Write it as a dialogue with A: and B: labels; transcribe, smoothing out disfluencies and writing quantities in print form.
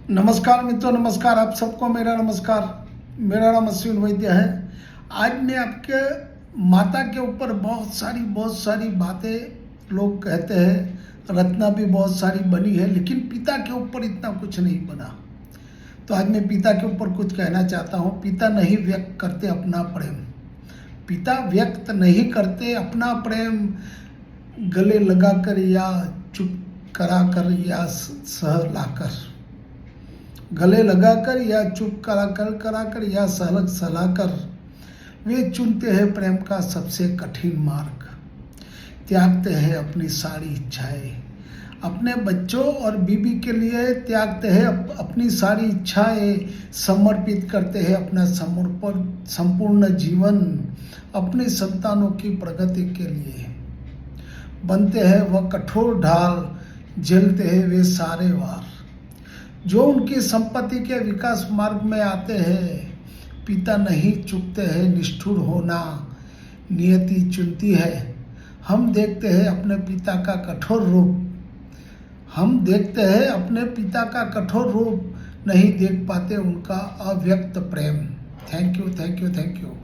A: नमस्कार मित्रों, नमस्कार। आप सबको मेरा नमस्कार। मेरा नाम अश्विन वैद्य है। आज मैं आपके माता के ऊपर बहुत सारी बातें लोग कहते हैं, रचना भी बहुत सारी बनी है, लेकिन पिता के ऊपर इतना कुछ नहीं बना। तो आज मैं पिता के ऊपर कुछ कहना चाहता हूँ। पिता नहीं व्यक्त करते अपना प्रेम। पिता व्यक्त नहीं करते अपना प्रेम गले लगाकर या चुप कराकर या सहलाकर, गले लगाकर या चुप कराकर या सहलाकर वे चुनते हैं प्रेम का सबसे कठिन मार्ग। त्यागते हैं अपनी सारी इच्छाएं, अपने बच्चों और बीबी के लिए त्यागते हैं अपनी सारी इच्छाएं, समर्पित करते हैं अपना संपूर्ण जीवन अपने संतानों की प्रगति के लिए। बनते हैं वह कठोर ढाल, झेलते हैं वे सारे वार जो उनकी संपत्ति के विकास मार्ग में आते हैं। पिता नहीं चुकते हैं निष्ठुर होना, नियति चुनती है। हम देखते हैं अपने पिता का कठोर रूप, नहीं देख पाते उनका अव्यक्त प्रेम। Thank you.